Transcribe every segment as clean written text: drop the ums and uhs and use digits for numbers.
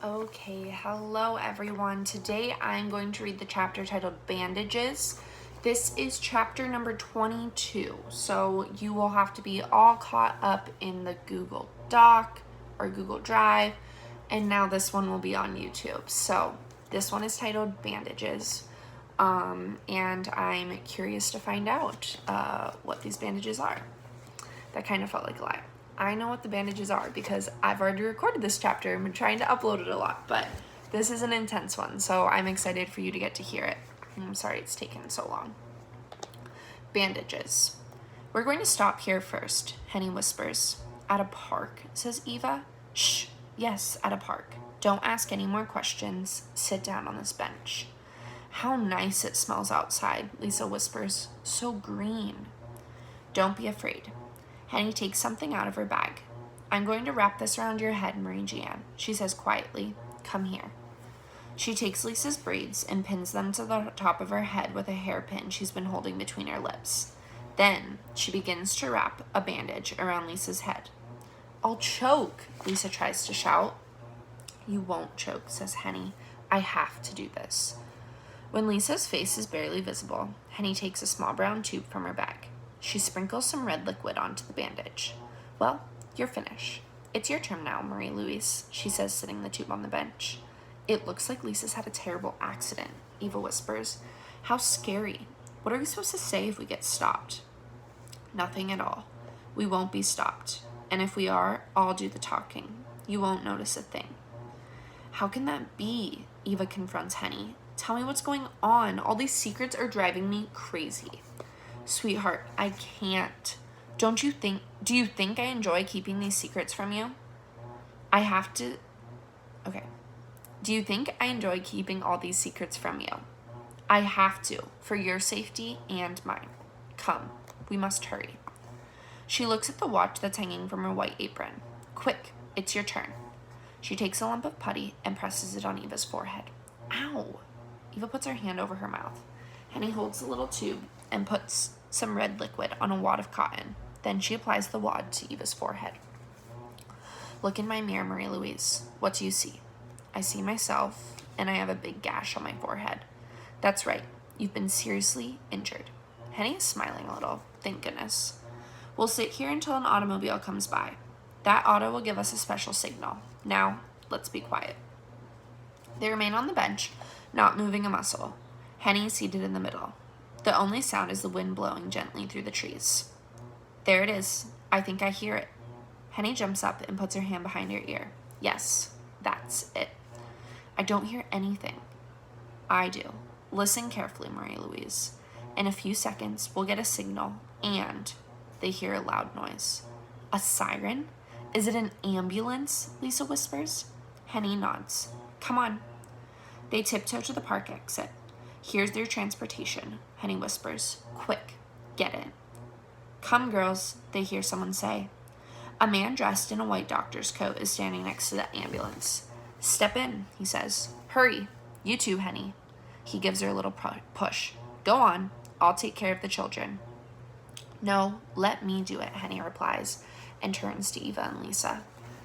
Okay, hello everyone. Today I'm going to read the chapter titled Bandages. This is chapter number 22, so you will have to be all caught up in the Google Doc or Google Drive, and now this one will be on YouTube. So this one is titled Bandages, and I'm curious to find out what these bandages are. That kind of felt like a lie. I know what the bandages are because I've already recorded this chapter and been trying to upload it a lot, but this is an intense one, so I'm excited for you to get to hear it. I'm sorry it's taken so long. Bandages. We're going to stop here first, Henny whispers. At a park, says Eva. Shh, yes, at a park. Don't ask any more questions. Sit down on this bench. How nice it smells outside, Lisa whispers. So green. Don't be afraid. Henny takes something out of her bag. I'm going to wrap this around your head, Marie-Jeanne, she says quietly. Come here. She takes Lisa's braids and pins them to the top of her head with a hairpin she's been holding between her lips. Then she begins to wrap a bandage around Lisa's head. I'll choke, Lisa tries to shout. You won't choke, says Henny. I have to do this. When Lisa's face is barely visible, Henny takes a small brown tube from her bag. She sprinkles some red liquid onto the bandage. Well, you're finished. It's your turn now, Marie-Louise, she says, sitting the tube on the bench. It looks like Lisa's had a terrible accident, Eva whispers. How scary. What are we supposed to say if we get stopped? Nothing at all. We won't be stopped. And if we are, I'll do the talking. You won't notice a thing. How can that be? Eva confronts Henny. Tell me what's going on. All these secrets are driving me crazy. Sweetheart, I can't. Do you think I enjoy keeping these secrets from you? Okay. Do you think I enjoy keeping all these secrets from you? I have to, for your safety and mine. Come, we must hurry. She looks at the watch that's hanging from her white apron. Quick, it's your turn. She takes a lump of putty and presses it on Eva's forehead. Ow! Eva puts her hand over her mouth. Henny holds the little tube and puts some red liquid on a wad of cotton. Then she applies the wad to Eva's forehead. Look in my mirror, Marie-Louise. What do you see? I see myself, and I have a big gash on my forehead. That's right. You've been seriously injured. Henny is smiling a little. Thank goodness. We'll sit here until an automobile comes by. That auto will give us a special signal. Now, let's be quiet. They remain on the bench, not moving a muscle. Henny is seated in the middle. The only sound is the wind blowing gently through the trees. There it is. I think I hear it. Henny jumps up and puts her hand behind her ear. Yes, that's it. I don't hear anything. I do. Listen carefully, Marie-Louise. In a few seconds, we'll get a signal, and they hear a loud noise. A siren? Is it an ambulance? Lisa whispers. Henny nods. Come on. They tiptoe to the park exit. Here's their transportation, Henny whispers. Quick, get in. Come, girls, they hear someone say. A man dressed in a white doctor's coat is standing next to the ambulance. Step in, he says. Hurry. You too, Henny. He gives her a little push. Go on. I'll take care of the children. No, let me do it, Henny replies, and turns to Eva and Lisa.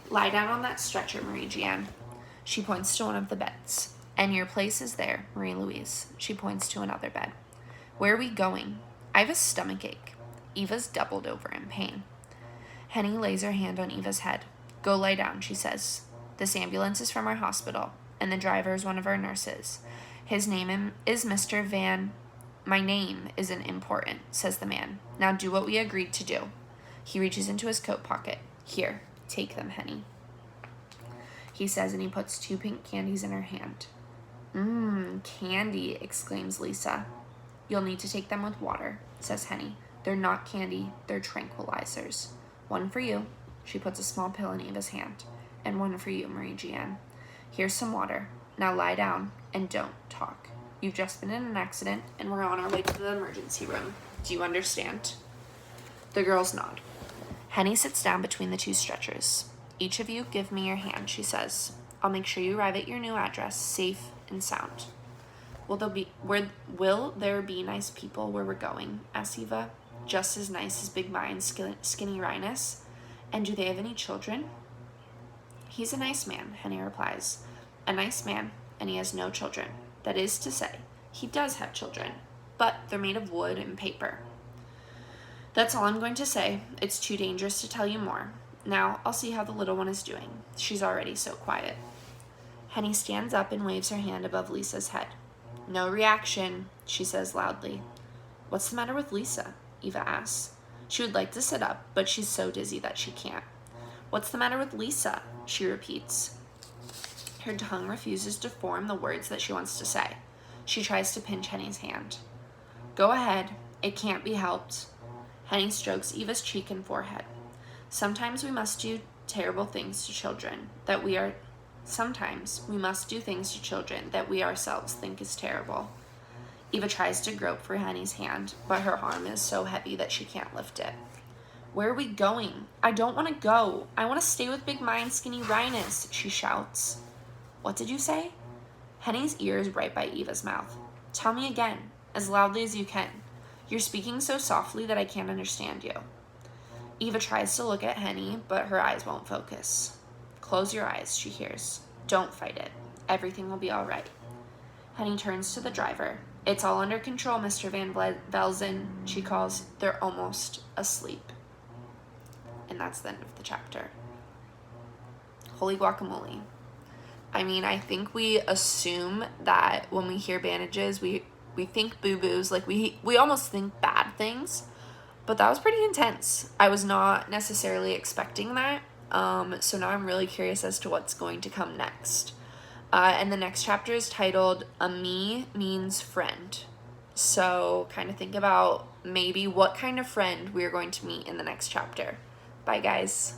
Lie down on that stretcher, Marie-Jeanne. She points to one of the beds. And your place is there, Marie-Louise. She points to another bed. Where are we going? I have a stomach ache. Eva's doubled over in pain. Henny lays her hand on Eva's head. Go lie down, she says. This ambulance is from our hospital, and the driver is one of our nurses. His name is Mr. Van. My name isn't important, says the man. Now do what we agreed to do. He reaches into his coat pocket. Here, take them, Henny. He says, and he puts 2 pink candies in her hand. Candy, exclaims Lisa. You'll need to take them with water, says Henny. They're not candy, they're tranquilizers. One for you. She puts a small pill in Eva's hand. And one for you, Marie-Jeanne. Here's some water. Now lie down and don't talk. You've just been in an accident and we're on our way to the emergency room. Do you understand? The girls nod. Henny sits down between the 2 stretchers. Each of you give me your hand, she says. I'll make sure you arrive at your new address safe and sound. Will there be nice people where we're going? Asks Eva. Just as nice as Big Ma and Skinny Rhinus. And do they have any children? He's a nice man, Henny replies. a nice man, and he has no children. That is to say, he does have children, but they're made of wood and paper. That's all I'm going to say. It's too dangerous to tell you more. Now I'll see how the little one is doing. She's already so quiet. Henny stands up and waves her hand above Lisa's head. No reaction, she says loudly. What's the matter with Lisa? Eva asks. She would like to sit up, but she's so dizzy that she can't. What's the matter with Lisa? She repeats. Her tongue refuses to form the words that she wants to say. She tries to pinch Henny's hand. Go ahead. It can't be helped. Henny strokes Eva's cheek and forehead. Sometimes we must do terrible things to children that we are... Sometimes we must do things to children that we ourselves think is terrible. Eva tries to grope for Henny's hand, but her arm is so heavy that she can't lift it. Where are we going? I don't want to go. I want to stay with Big Ma and Skinny Rhinus, she shouts. What did you say? Henny's ear is right by Eva's mouth. Tell me again, as loudly as you can. You're speaking so softly that I can't understand you. Eva tries to look at Henny, but her eyes won't focus. Close your eyes, she hears. Don't fight it. Everything will be all right. Henny turns to the driver. It's all under control, Mr. Van Velzen, she calls. They're almost asleep. And that's the end of the chapter. Holy guacamole. I mean, I think we assume that when we hear bandages, we think boo-boos, like we almost think bad things, but that was pretty intense. I was not necessarily expecting that, so now I'm really curious as to what's going to come next. And the next chapter is titled A Me Means Friend. So kind of think about maybe what kind of friend we're going to meet in the next chapter. Bye, guys.